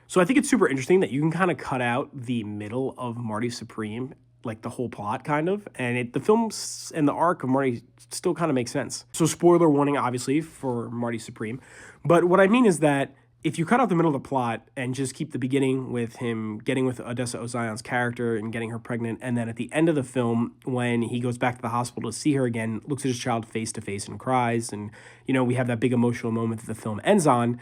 So I think it's super interesting that you can kind of cut out the middle of Marty Supreme, like the whole plot kind of, and the films and the arc of Marty still kind of makes sense. So spoiler warning, obviously, for Marty Supreme. But what I mean is that if you cut out the middle of the plot and just keep the beginning with him getting with Odessa Ozion's character and getting her pregnant, and then at the end of the film, when he goes back to the hospital to see her again, looks at his child face to face and cries, and we have that big emotional moment that the film ends on,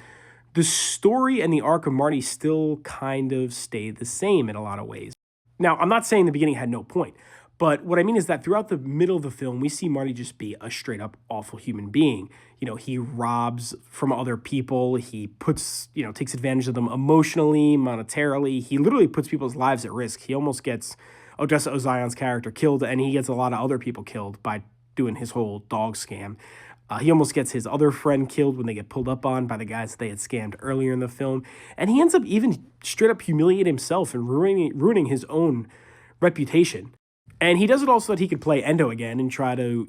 the story and the arc of Marty still kind of stay the same in a lot of ways. Now, I'm not saying the beginning had no point, but what I mean is that throughout the middle of the film, we see Marty just be a straight up awful human being. He robs from other people. He takes advantage of them emotionally, monetarily. He literally puts people's lives at risk. He almost gets Odessa Ozion's character killed, and he gets a lot of other people killed by doing his whole dog scam. He almost gets his other friend killed when they get pulled up on by the guys that they had scammed earlier in the film. And he ends up even straight up humiliating himself and ruining his own reputation. And he does it also so that he could play Endo again and try to,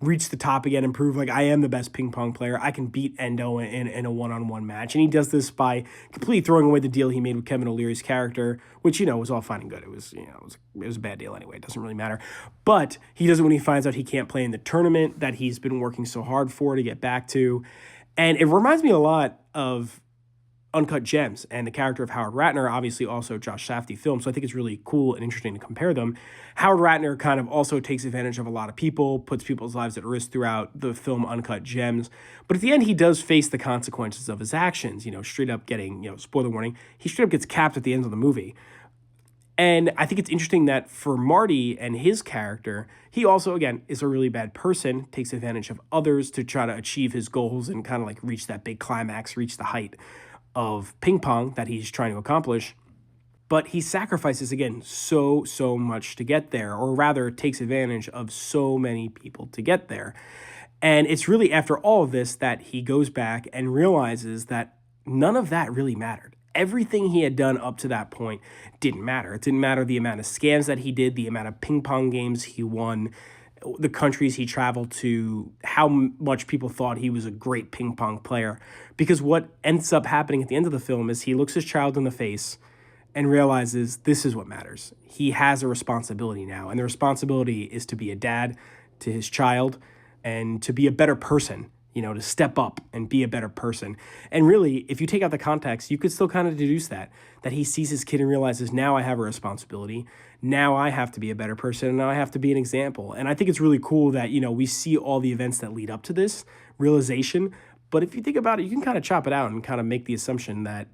reach the top again and prove, like, I am the best ping pong player. I can beat Endo in a one-on-one match. And he does this by completely throwing away the deal he made with Kevin O'Leary's character, which, was all fine and good. It was a bad deal anyway. It doesn't really matter. But he does it when he finds out he can't play in the tournament that he's been working so hard for to get back to. And it reminds me a lot of Uncut Gems and the character of Howard Ratner, obviously also Josh Safdie film. So I think it's really cool and interesting to compare them. Howard Ratner kind of also takes advantage of a lot of people, puts people's lives at risk throughout the film Uncut Gems. But at the end, he does face the consequences of his actions, straight up getting, spoiler warning, he straight up gets capped at the end of the movie. And I think it's interesting that for Marty and his character, he also, again, is a really bad person, takes advantage of others to try to achieve his goals and kind of like reach that big climax, reach the height of ping pong that he's trying to accomplish. But he sacrifices, again, so much to get there, or rather takes advantage of so many people to get there. And it's really after all of this that he goes back and realizes that none of that really mattered. Everything he had done up to that point didn't matter. It didn't matter the amount of scams that he did, the amount of ping pong games he won, the countries he traveled to, how much people thought he was a great ping pong player. Because what ends up happening at the end of the film is he looks his child in the face and realizes this is what matters. He has a responsibility now, and the responsibility is to be a dad to his child and to be a better person, to step up and be a better person. And really, if you take out the context, you could still kind of deduce that he sees his kid and realizes, now I have a responsibility. Now I have to be a better person, and now I have to be an example. And I think it's really cool that, we see all the events that lead up to this realization. But if you think about it, you can kind of chop it out and kind of make the assumption that